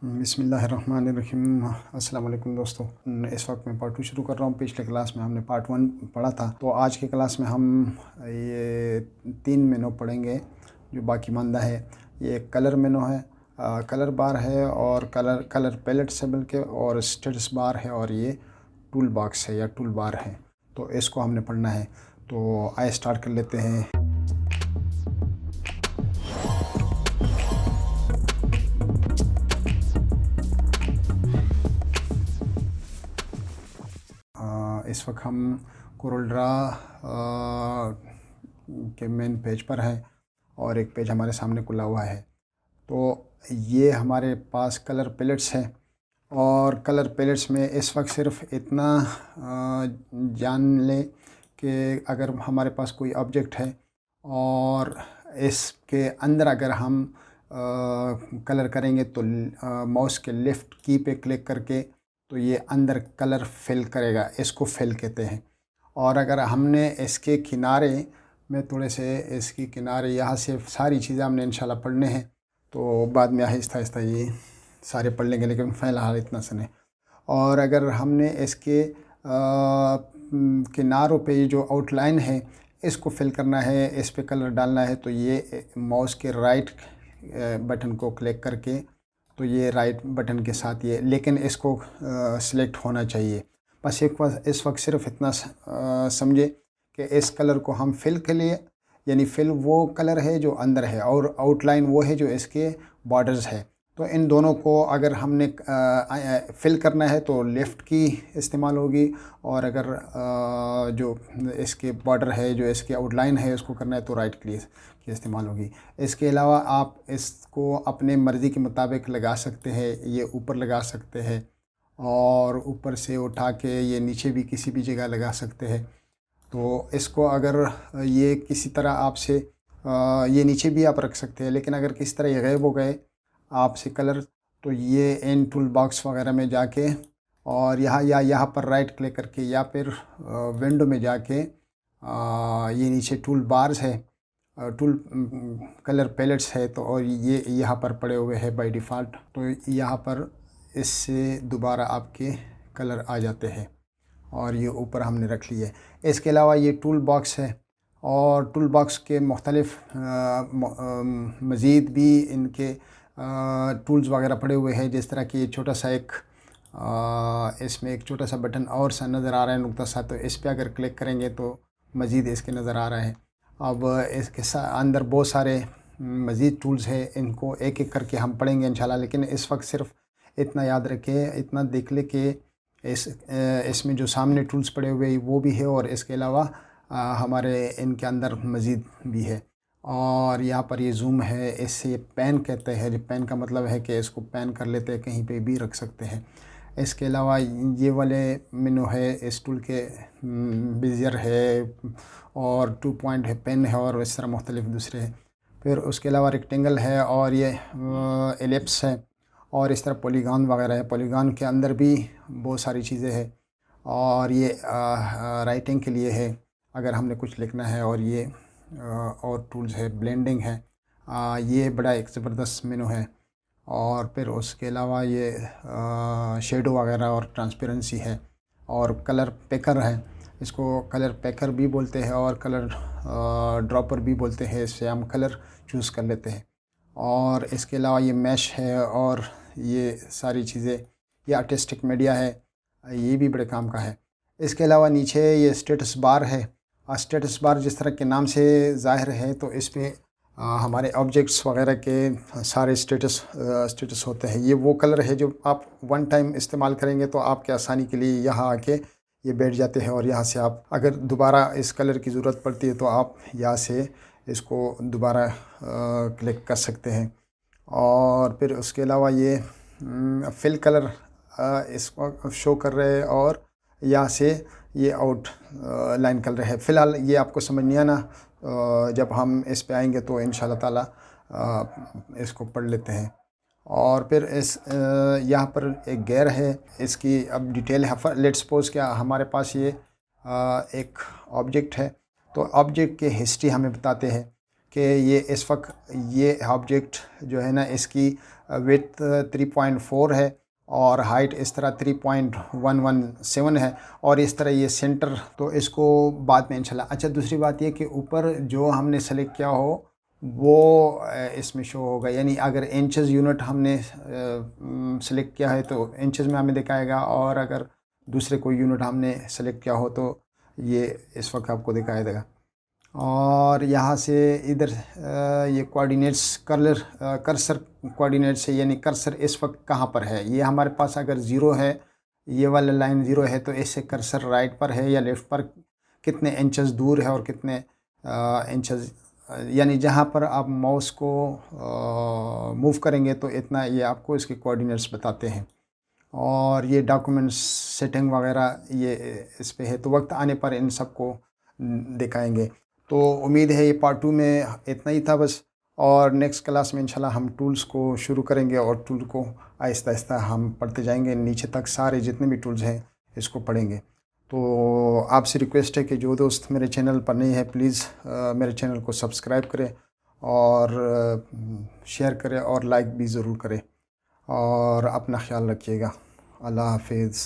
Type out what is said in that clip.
बिस्मिल्लाहिर्रहमानिर्रहीम। अस्सलाम वालेकुम दोस्तों। इस वक्त मैं पार्ट 2 शुरू कर रहा हूँ। पिछले क्लास में हमने पार्ट 1 पढ़ा था, तो आज के क्लास में हम ये 3 मेनू पढ़ेंगे जो बाकी मानदा है। ये कलर मेनू है, कलर बार है, और कलर पैलेट से मिलके, और स्टेटस बार है, और ये टूल बॉक्स है या टूल बार है। तो इसको हमने पढ़ना है। तो आइए स्टार्ट कर लेते हैं। इस वक्त हम कोरल के मेन पेज पर है, और एक पेज हमारे सामने खुला हुआ है। तो ये हमारे पास कलर पैलेट्स है, और कलर पैलेट्स में इस वक्त सिर्फ इतना जान लें कि अगर हमारे पास कोई ऑब्जेक्ट है और इसके अंदर अगर हम कलर करेंगे तो माउस के लेफ़्ट की पे क्लिक करके तो ये अंदर कलर फिल करेगा, इसको फिल कहते हैं। और अगर हमने इसके किनारे में थोड़े से इसकी किनारे यहाँ से सारी चीज़ें हमने इंशाल्लाह पढ़ने हैं, तो बाद में आहिस्ता आहिस्ता ये सारे पढ़ लेंगे, लेकिन फ़िलहाल इतना सुने। और अगर हमने इसके किनारों पे जो आउटलाइन है इसको फिल करना है, इस पे कलर डालना है, तो ये माउस के राइट बटन को क्लिक करके तो ये राइट बटन के साथ ये, लेकिन इसको सिलेक्ट होना चाहिए। बस एक बार इस वक्त सिर्फ इतना समझे कि इस कलर को हम फिल के लिए, यानी फिल वो कलर है जो अंदर है, और आउटलाइन वो है जो इसके बॉर्डर्स है। तो इन दोनों को अगर हमने फिल करना है तो लेफ़्ट की इस्तेमाल होगी, और अगर जो इसके बॉर्डर है, जो इसके आउटलाइन है, उसको करना है तो राइट की इस्तेमाल होगी। इसके अलावा आप इसको अपने मर्ज़ी के मुताबिक लगा सकते हैं। ये ऊपर लगा सकते हैं, और ऊपर से उठा के ये नीचे भी किसी भी जगह लगा सकते हैं। तो इसको अगर ये किसी तरह आपसे ये नीचे भी आप रख सकते हैं, लेकिन अगर किसी तरह ये गायब हो गए आपसे कलर, तो ये इन टूल बॉक्स वगैरह में जाके और यहाँ पर राइट क्लिक करके, या फिर विंडो में जाके ये नीचे टूल बार्स है, टूल कलर पैलेट्स है, तो और ये यहाँ पर पड़े हुए हैं बाय डिफ़ॉल्ट। तो यहाँ पर इससे दोबारा आपके कलर आ जाते हैं, और ये ऊपर हमने रख लिए। इसके अलावा ये टूल बॉक्स है, और टूल बॉक्स के मुख्तलिफ़ मज़ीद भी इनके टूल्स वगैरह पड़े हुए हैं। जिस तरह कि छोटा सा एक इसमें एक छोटा सा बटन और सा नज़र आ रहा है, नुक्ता सा, तो इस पर अगर क्लिक करेंगे तो मज़ीद इसके नज़र आ रहा है। अब इसके अंदर बहुत सारे मज़ीद टूल्स हैं, इनको एक एक करके हम पढ़ेंगे इंशाल्लाह। लेकिन इस वक्त सिर्फ इतना याद रखें, इतना देख ले कि इसमें जो सामने टूल्स पड़े हुए वो भी है, और इसके अलावा हमारे इनके अंदर मज़ीद भी है। और यहाँ पर ये जूम है, इससे पेन कहते हैं। जो पेन का मतलब है कि इसको पेन कर लेते हैं, कहीं पे भी रख सकते हैं। इसके अलावा ये वाले मेनू है, इस टूल के बेजियर है, और 2 पॉइंट है, पेन है, और इस तरह मुख्तलिफ दूसरे हैं। फिर उसके अलावा रेक्टेंगल है, और ये एलिप्स है, और इस तरह पॉलीगॉन वगैरह है। पॉलीगॉन के अंदर भी बहुत सारी चीज़ें हैं, और ये राइटिंग के लिए है अगर हमने कुछ लिखना है। और ये और टूल्स है, ब्लेंडिंग है, ये बड़ा एक ज़बरदस्त मेनू है। और फिर उसके अलावा ये शेडो वगैरह और ट्रांसपेरेंसी है, और कलर पैकर है। इसको कलर पैकर भी बोलते हैं, और कलर ड्रॉपर भी बोलते हैं। इससे हम कलर चूज़ कर लेते हैं। और इसके अलावा ये मैश है, और ये सारी चीज़ें, ये आर्टिस्टिक मीडिया है, ये भी बड़े काम का है। इसके अलावा नीचे ये स्टेटस बार है। स्टेटस बार जिस तरह के नाम से ज़ाहिर है, तो इस पर हमारे ऑब्जेक्ट्स वगैरह के सारे स्टेटस होते हैं। ये वो कलर है जो आप वन टाइम इस्तेमाल करेंगे तो आपके आसानी के लिए यहाँ आके ये बैठ जाते हैं, और यहाँ से आप अगर दोबारा इस कलर की ज़रूरत पड़ती है तो आप यहाँ से इसको दोबारा क्लिक कर सकते हैं। और फिर उसके अलावा ये फिल कलर इसको शो कर रहे हैं, और यहाँ से ये आउट लाइन कलर है। फ़िलहाल ये आपको समझ नहीं आना, जब हम इस पे आएंगे तो इंशाल्लाह ताला इसको पढ़ लेते हैं। और फिर इस यहाँ पर एक गेयर है, इसकी अब डिटेल है। लेट्स सपोज क्या हमारे पास ये एक ऑब्जेक्ट है, तो ऑब्जेक्ट की हिस्ट्री हमें बताते हैं कि ये इस वक्त ये ऑब्जेक्ट जो है ना, इसकी विड्थ 3.4 है और हाइट इस तरह 3.117 है और इस तरह ये सेंटर, तो इसको बाद में इंशाल्लाह। अच्छा, दूसरी बात ये कि ऊपर जो हमने सेलेक्ट किया हो वो इसमें शो होगा, यानी अगर इंचेस यूनिट हमने सेलेक्ट किया है तो इंचेस में हमें दिखाएगा, और अगर दूसरे कोई यूनिट हमने सेलेक्ट किया हो तो ये इस वक्त आपको दिखाई देगा। और यहाँ से इधर ये कोऑर्डिनेट्स कर्सर कोऑर्डिनेट्स है, यानी कर्सर इस वक्त कहाँ पर है। ये हमारे पास अगर ज़ीरो है, ये वाला लाइन ज़ीरो है, तो इससे कर्सर राइट पर है या लेफ़्ट पर कितने इंचेस दूर है और कितने इंचेस, यानी जहाँ पर आप माउस को मूव करेंगे तो इतना ये आपको इसके कोऑर्डिनेट्स बताते हैं। और ये डॉक्यूमेंट्स सेटिंग वगैरह ये इस पे है, तो वक्त आने पर इन सबको दिखाएंगे। तो उम्मीद है ये पार्ट 2 में इतना ही था बस, और नेक्स्ट क्लास में इंशाल्लाह हम टूल्स को शुरू करेंगे और टूल को आहिस्ता आहिस्ता हम पढ़ते जाएंगे, नीचे तक सारे जितने भी टूल्स हैं इसको पढ़ेंगे। तो आपसे रिक्वेस्ट है कि जो दोस्त मेरे चैनल पर नहीं है प्लीज़ मेरे चैनल को सब्सक्राइब करें और शेयर करें और लाइक भी ज़रूर करें, और अपना ख्याल रखिएगा। अल्लाह हाफिज़।